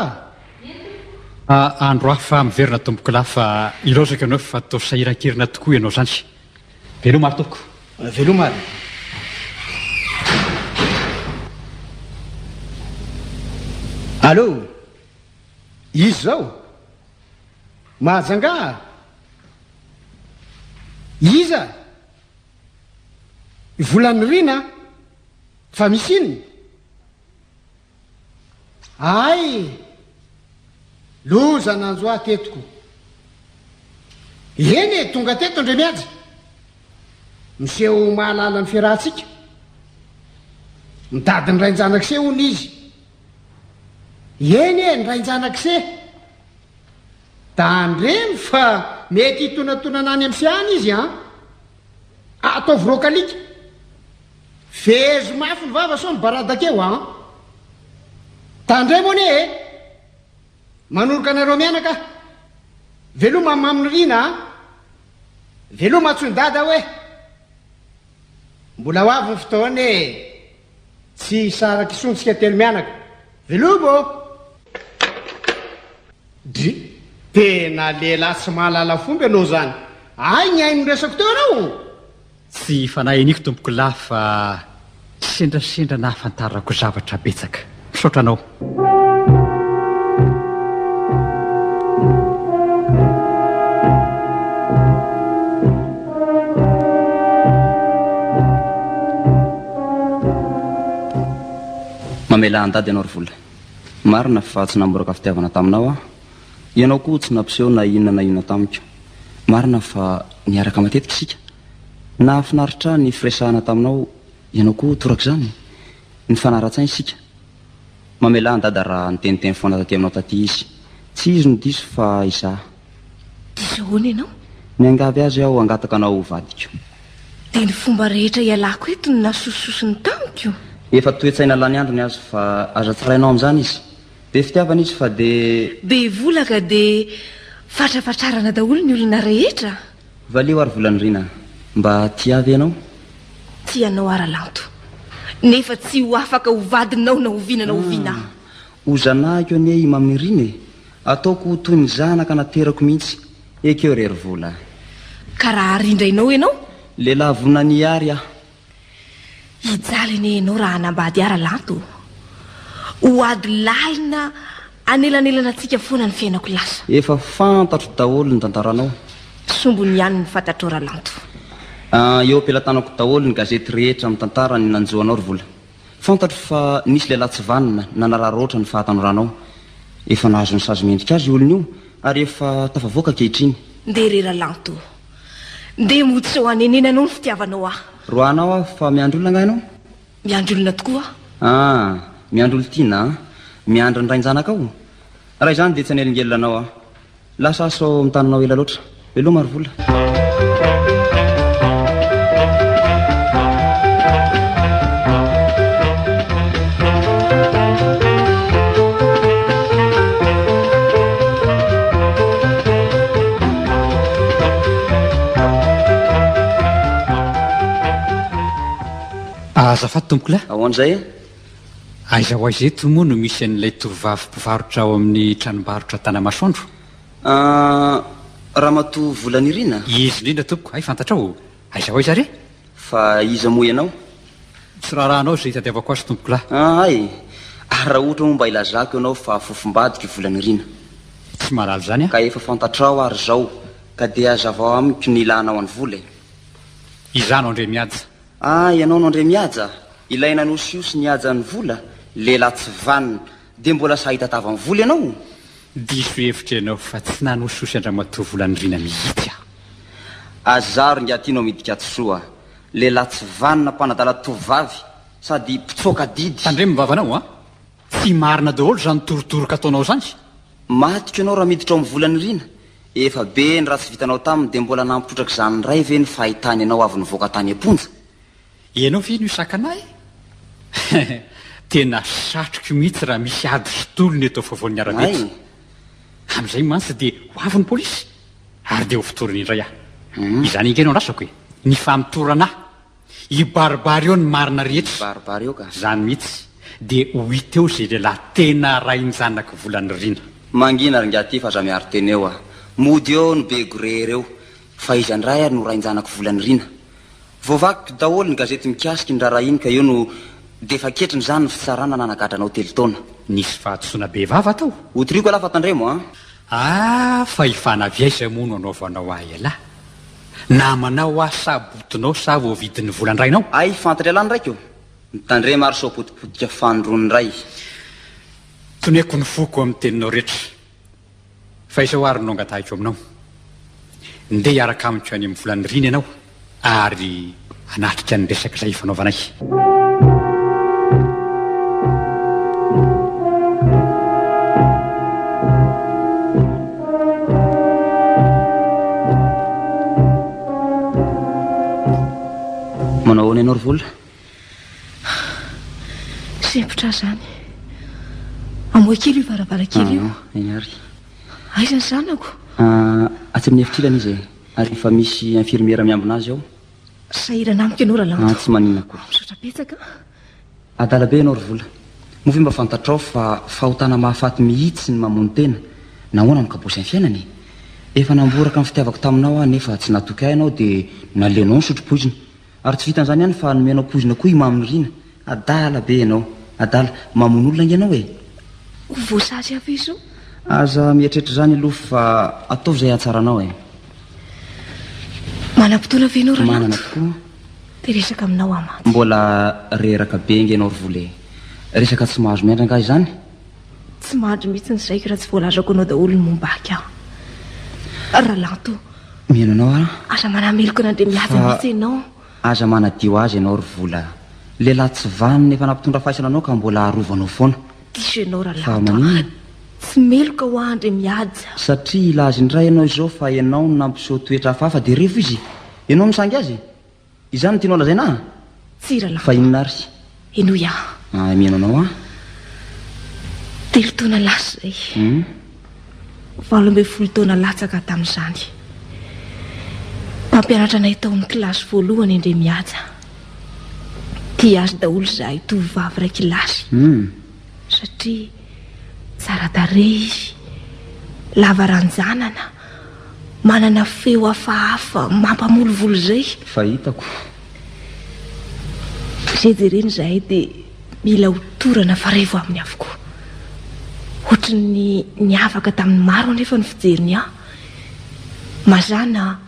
andro hafa miverina tomboko lahy fa ilozaka ianao fa tao sahiran-kerina tokoa ianao zany velo maro toko velo maro allo izy zao mahajanga iza volany rina fa misy iny ay loza nanjo ahy tetiko eny e tonga teto andre miaja miseho mahalala ny fiarahantsika mitady ny rainjanak'se hony izy eny e ny rainjanak'se tandremy fa mety hitonatona any am'se any izy a atao vrokalika fezo mafy ny vava so ny baradakeo a tandremo ane e manoroka anareo mianaka veloma maminy rina veloma atsony dada hoe mbola ho avy ny fotoana e tsy saraky isontsika telo mianaka velobo dry tena lehilahy tsy mahalala fomba ianao zany ay ny ainy resako teo anao tsy fanahy aniko tompoko lahy fa sendrasendra nahafantarako zavatra betsaka misaotra anao mamela andady ianao ry vola marina fa tsy namboraka fitiavana taminao a ianao koa tsy nampiseho na inona na inona tamiko marina fa niaraka matetika isika nahafinaritra ny firesahana taminao ianao koa toraka izany ny fanara-tsainy isika mamela andada raha niteniteny foana taty aminao taty izy tsy izy no diso fa izaho disohony ianao miangavy azy aho angataka anao vadiko dia ny fomba rehetra ialako eto no nasosososony tamiko efa toetsaina lany andro ny azo fa aza tsarainao amin'izany izy dia fitiavana izy fa dia be volaka dia fatrafatrarana daholo ny olona rehetra valeo ary volany rina mba tiavy ianao tsy ianao aralanto nefa tsy ho afaka ho vadinao na hovinana hovinao hozanahiko anie imaminy rina e ataoko toy ny zanaka naterako mihitsy ekeo rery vola ka raha rindrainao ianao lehilahy vonany ary aho hijaly ane ianao raha nambady aralanto ho ady lahina anelanelana antsika foana ny fiainako lasa efa fantatro daholo ny tantaranao sombony ihany ny fantatro ralanto eo ampilatanako daholo ny gazety rehetra amin'ny tantara ny nanjoanao ry vola fantatro fa nisy lehilahy tsy vanina nanararoatra ny fahatanoranao efa nahazo ny sazy mendrika azy olona io ary efa tafavoaka kehitriny ndeha re ralanto ndeha motsy ho anenenanao ny fitiavanao aho roanao ah fa miandro olona nga ianao miandro olona tokoa miandro olo tiana miandro ny rainjanakao raha izany dia tsy anelingelolanao ah lasa asao mitananao ela loatra veloma ry vola azafady tompoko la ao an'izay aiza ho aizeto moa no misy an'ilay tovavy mpivarotra ao amin'ny tranombarotra tanamasoandro raha mato volanirina izy indrindra tompoko ay fantatrao aiza ho aiza re fa iza moa ianao tsy raharahanao zay hitadiavako azy tompoko la ay ary raha ohatra moa mba ilazako ianao fa fofombadika volanirina tsy mahalaly zany a ka efa fantatrao ary zao ka dia azavao amiko ny ilanao any vola izanao andre miaja ianao no andre miaja ilaina nosiosy niaja ny vola lehilahy tsy vanina dia mbola sahitatava ny vola ianao diso hevitra ianao fa tsy nanososy andramatoa volanirina mihitsy azaro ngy atianao midika tsoa lehilahy tsy vanina mpanadala tovavy sady mpitsoaka didy tandre mivavanao a tsy marina daholo zany torotoroka ataonao zany matiko ianao raha miditra ao amin'ny volanirina efa be ny raha tsy vitanao taminy dia mbola nampitrotraka izany ray ve ny fahitany ianao avy nyvoaka tany amponja ianao ve no isakanahy tena satroko mihitsy raha misy ady fitolony eto faovon'ny arabety amin'izay mantsy dia ho avy ny polisy ary dia ho fitoriny indray aho izany inga ianao andrasako hoe ny famitorana ibaribary eo ny marina rehetra baribary eo ka zany mihitsy dia ho hita eo zay lehilahy tena rainjanaka volanirina mangina ry ngaty fa za miaro teny eo mody eo ny be gorery eo fa izy andray ary no rainjanaka volanirina voavakiko daholo ny gazety mikasiky ny raharaha iny ka eo no dia efa ketriny zany ny fitsarana nanagadranao telo taona nisy fahatsoana be vava tao hotoriko alafa tandremo fa ifanaviaiza moa no anaovanao ahy alahy namanao ah sabotinao sa voavidin'ny volandrainao ay fantatra alany raika eo mitandre maro sao potipotika fandrony ray toneko ny foko amin'ny teninao rehetra fa izao ary no angatahiko aminao ndeha hiaraka amiko any amin'ny volanirina ianao ary anatrika ny resaka izay fanaovanay manao ahoana ianao ry vola sempotra zany amoakely io varavarakely io ary aizany zanako atsy amin'ny efitrilana izy ary efa misy infirmiera miambina azy ao sahirana amiko ianao raha tsy maninako misaotra-petsaka adala be ianao ry vola moa ve mba fantatrao fa fahotana mahafaty mihitsy ny mamony tena nahoana mikabosy ny fiainany efa namboraka ny fitiavako taminao ah nefa tsy natoky ahy ianao dia nalenao ny sotropoizina ary tsy vitan'izany ihany fa nomenao poizina koa imaminy rina adala be ianao adala mamony olona ngy ianao ho voasary avy izo aza mieritreritra zany aloha fa ataovy izay atsaranao manam-potoana ve ianao manana tokoa dia resaka aminao amaty mbola reraka be ngy ianao ry vola resaka tsy mahazo miandrangah izany tsy mahandro mihitsy ny zaiko raha tsy voalazako anao daholo ny mombaky aho rahalanto mino anao aza manameloko nandre miaja mihitsy ianao aza manadio azy ianao ry vola lehilahy tsy vaniny efa nampitondra faisana anao ka mbola arovanao foana diso ianao rahalanto tsy meloka ho ahandre miaja satria ilazy indray ianao izao fa ianao no nampiseho toetra hafahafa dia revo izy ianao misangy azy izany tianao lazaina tsy rahalanto fa inona ary eno iaho mino anao telo taona lasa zay 12 taona latsaka tamin'izany mampianatra anay taon'ny kilasy voalohany indre miaja tia azy daholo zahay tovavy ray kilasy satria tsara tare izy lava ranjanana manana feo hafahafa mampamolovolo zay fa hitako zay jereny zahay dia mila hotorana fa revo amin'ny avokoa ohatry ny avaka tamin'ny maro nefa ny fijeriny aho mazana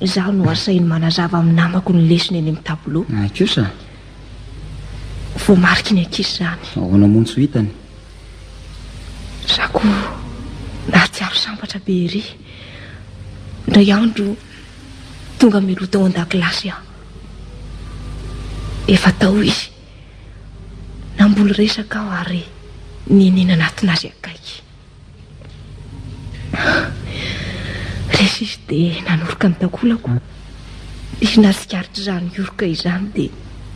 zaho no asainy manazava amin'ny namako ny lesony eny amin'ny tabloa kosa voamariky ny ankizy zany ahoana montso hitany zako nahatsiaro sambatra be ery ndray andro tonga melo tao an-dakilasy aho efa tao izy namboly resaka aho ary ninina anatina azy akaiky resy izy dia nanoroka ny takolako izy natsikaritra izany oroka izany dia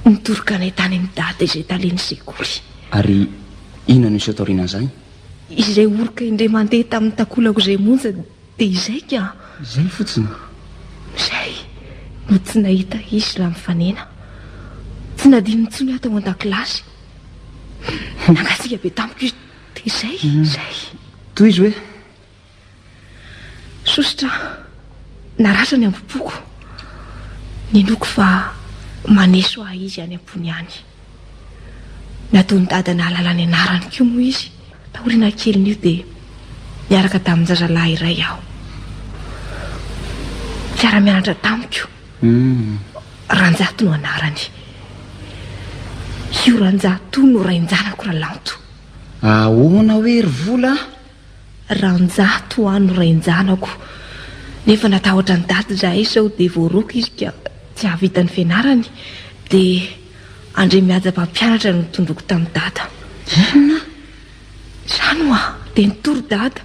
nitoroka anay tany amin'ny data izay taleny sekoly ary inona no isotaorinan'izany izay oroka indray mandeha tamin'ny takolako izay monja dia izay ka izay fotsiny izay no tsy nahita izy raha mifanena tsy nadiny nitsony aho tao an-dakilasy nangatsika be tamiko izy dia izay toy izy hoe sositra narasa ny ambopoko nynoko fa maneso ah izy any am-pony any nataony dadana alalany anarany ko moa izy taoriana keliny io dia miaraka tamin'ny zazalahy iray aho fiara-mianatra tamiko Ranjato no anarany io Ranjato no rainjanako rahalanto ahoana hoe ry vola Ranjato ano rainjanako nefa natahotra ny daty zahay sao dia voaroko izy ka tsy ahavitany fianarany dia andre mihaja mpampianatra no tondroko tamin'ny data ina zany oa dia nitory data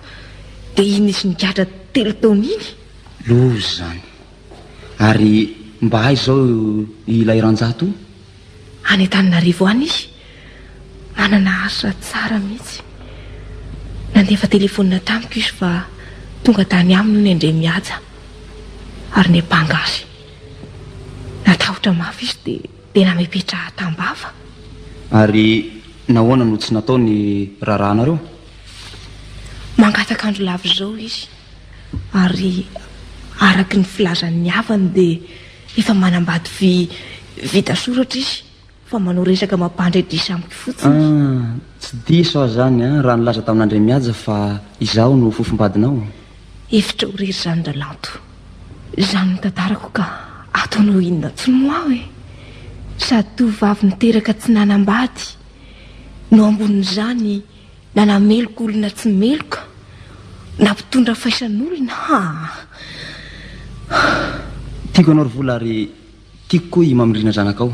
dia iny izy nikatra 3 taona iny lozy zany ary mba hay zao ilay Ranjato any Antananarivo any izy manana asa tsara mihitsy nandefa telefonina tamiko izy fa tonga tany aminy ny andre mihaja ary ny apanga azy natahotra mafy izy dia tena mipetra tambava ary nahoana no tsy natao ny raranareo mangataka andro lavo zao izy ary araky ny filazan'ny havany dia efa manambady vita soratra izy fa manao resaka mampandry diso amiko fotsiny tsy diso aho zany raha nilaza tamin'andre mihaja fa izaho no fofombadinao efitra ho rery zany ralanto zany nytantarako ka ataonao inona tsy moa hoe sady tovavy niteraka tsy nanambady no ambonin'izany nanameloko olona tsy meloka nampitondra faisan'olona tiako anao ry vola ary tiako koa imamindrina zanakao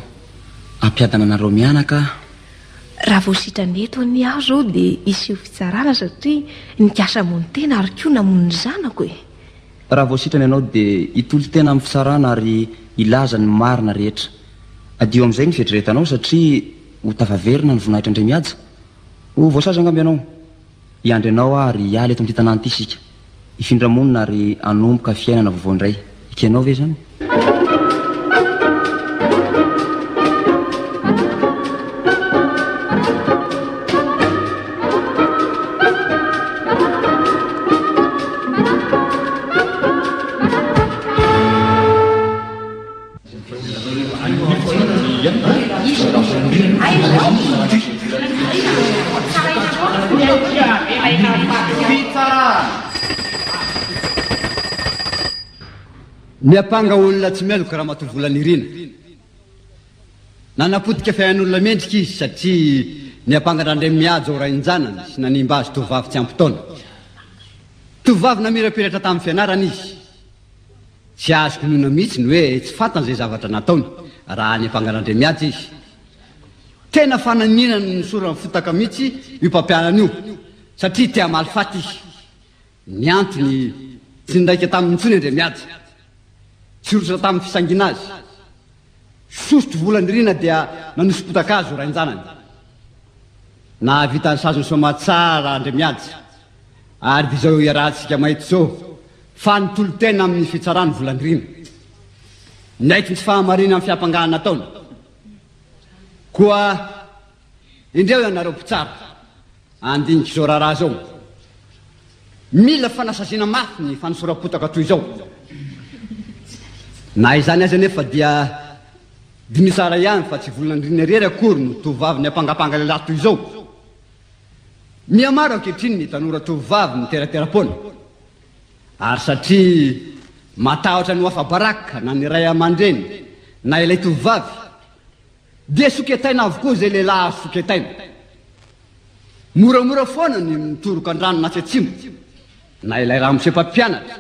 ampiadana anareo mianaka raha voasitra neto ny aho zao dia isy ho fitsarana satria nikasa mony tena ary koa namony zanako raha voasitrany ianao dia hitoly tena amin'ny fitsarana ary ilaza ny marina rehetra adio amin'izay ny fieritreretanao satria ho tavaverina ny voninahitra indray mihaja ho voasaza angamby ianao hiandry anao ary hialy eto amin'ity tanàna ity isika hifindramonina ary anomboka fiainana vaovao indray ikenao ve zany miapanga olona tsy mialoka raha mahato volana irina nanapotika fiain'olona mendrika izy satria niapangan'andray mihaja ho rainjanany sy nanimba azy tovavy tsy ampitaona tovavy namirapiratra tamin'ny fianarana izy tsy azoko nona mihitsy ny hoe tsy fantany izay zavatra nataony raha niapangan'andray mihaja izy tena fananinana ny sorany fotaka mihitsy io mpampianana io satria tia malifaty izy ny antony tsy ndraika tamin'ny ntsony andray mihaja tsy orosra tamin'ny fisangina azy sosotro volanyrina dia nanosom-potaka azy ho rainjanany nahavita ny sazony somatsara andray mihaja ary dia izao iarahantsika mahita zao fa nitolo tena amin'ny fitsarany volanyrina naiky ny tsy fahamarina amin'ny fiampangahana nataony koa indreo ianareo mpitsara andiniky izao raharaha zao mila fanasasiana mafy ny fanosoram-potaka toy izao na izany azy anefa dia dimisara ihany fa tsy volanyrina rery akory no tovavy ny ampangapanga lehilahy toy izao miamaro ankehitriny ny tanora tovavy ny teratera-pona ary satria matahotra ny hoafabaraka na ny ray aman-dreny na ilay tovavy dia soketaina avokoa zay lehilahy soketaina moramora foana ny mitoroka andrano na tsy atsimo na ilay raha misepampianatra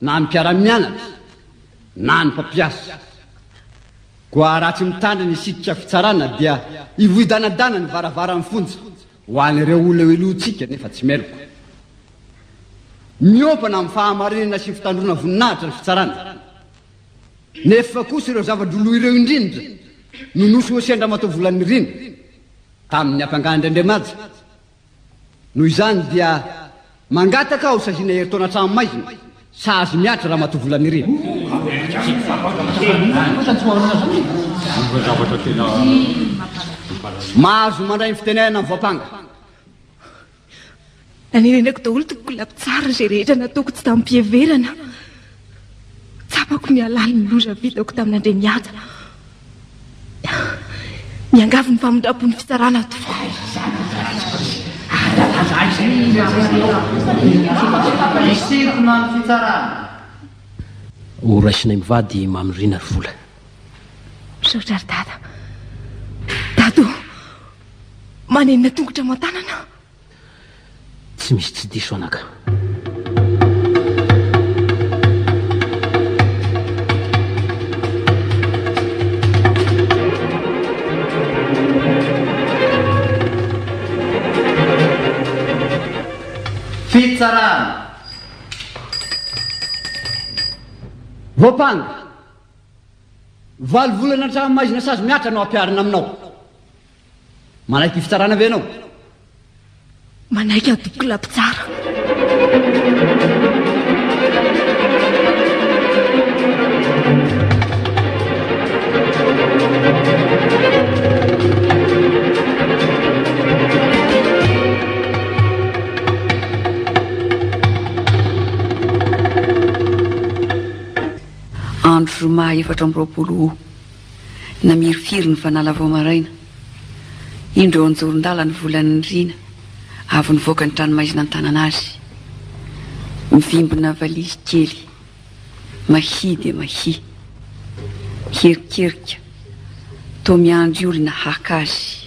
na ny mpiara-mianatra na ny mpampiasa koa raha tsy mitandry ny sitrika fitsarana dia ivoidanadana ny varavarany fonja ho an'ireo olona elohtsika nefa tsy meloko miopana amin'ny fahamarinana sy fitandrona voninahitra ny fitsarana nefa kosa ireo zavadroloha ireo indrindra no nosy hosendra matao volan'ny rina tamin'ny ampiangan'andriandriamaja noho izany dia mangataka aho sazina heritaona tranomaizina sazy miatra raha matao volan'ny rina mahazo mandray ny fitenenana ny voapanga nanenendrako daholo tokoko lapitsara zay rehetra nataoko tsy tamin'ny mpiheverana tsapako ny alali ny loza vitako tamin'andremiaja miangavy ny famondrapon'ny fitsarana tokoa isirona ny fitsarana ho raisinay mivady mamyrina ry vola misaotra ry dada dado manenina tongotra man-tanana tsy misy tsy diso anaka fitsarana voapanga valo volana tranomaizina sazy miatra no ampiarina aminao manaiky fitsarana avy anao manaiky adoko lapitsara andro zoma 4 namiryfiry ny fanala vao maraina indro anjoron-dala ny volan'ny rina avy nivoaka ny tranomaizina ny tanana azy mivimbina valizy kely mahi dia mahi kerikerika toa miandry olona haka azy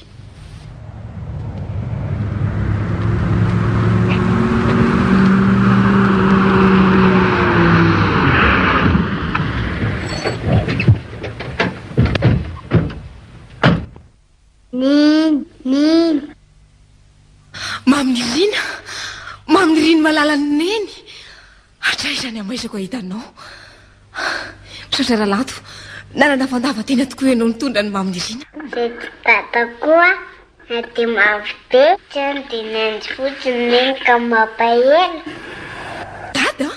maminy riny malalany neny atraizany amaizako ahitanao misaotra rahalato nanana fandava tena tokoa ianao nitondra ny maminy rina zay tsy dada koa na dia mavy be trano dia nanjy fotsiny neny ka mampahela dada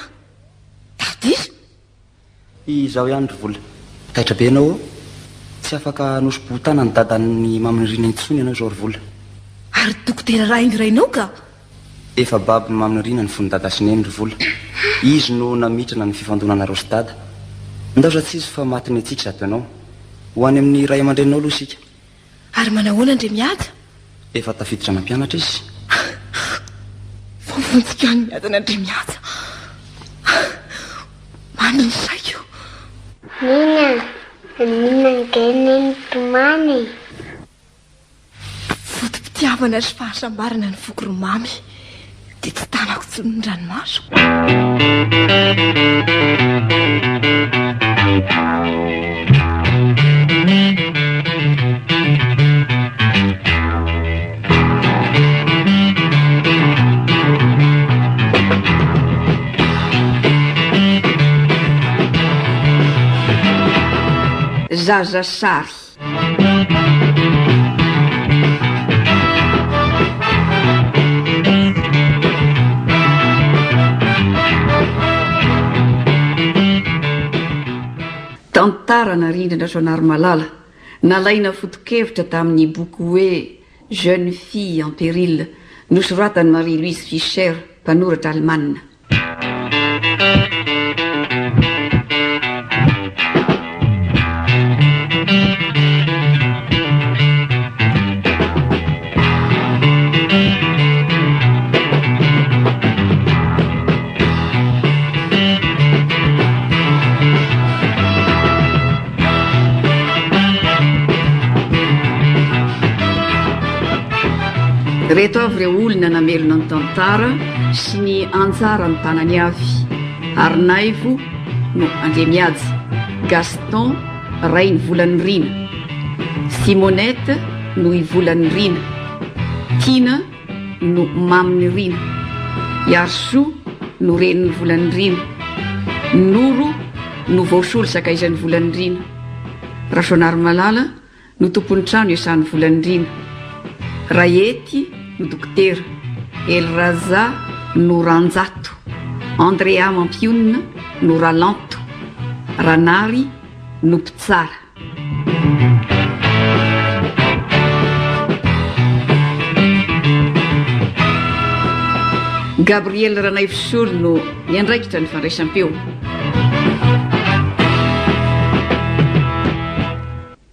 dadiso izaho ihany ry vola taitra be ianao tsy afaka nosy-botana ny dadan'ny maminy rina intsony ianao izao ry vola ary dokotera raha ingorainao ka efa baby ny maminy rina ny fony dada sineny ry vola izy no namitrana ny fifandonana rosy dada ndaotra tsy izy fa matiny atsika zato ianao ho any amin'ny ray aman-drenao aloha isika ary manahoana andre miaja efa tafiditra nampianatra izy fomfontsika ny miadana andre miaja manony saiko nina ngeneny tomany fotom-pitiavana sy fahasambarana ny foko romamy dia tsy tanako tsony ny ranomaso zaza sary tantara narindrina sonary malala nalaina fotokevitra tamin'ny boky hoe jeune fille en péril nosoratany Marie Louise Fischer mpanoratra Allemana reto avy ireo olona namelona ny tantara sy ny anjara ny tanany avy. Arnaivo no Andremiaja, Gaston ray ny volany rina, Simonette no ivolany rina, Tina no maminy rina, Yarso no reniny volany rina, Noro no vaosolo sakaizany volany rina, Rasonary Malala no tompony trano iasany volany rina, Raety no dokotera, Elraza no ranjato, Andrea Mampionina no ralanto, Ranary no mpitsara. Gabriel Ranaivosolo no niandraikitra ny fandraisam-peo.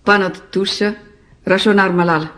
Mpanatontosa Rasonary Malala.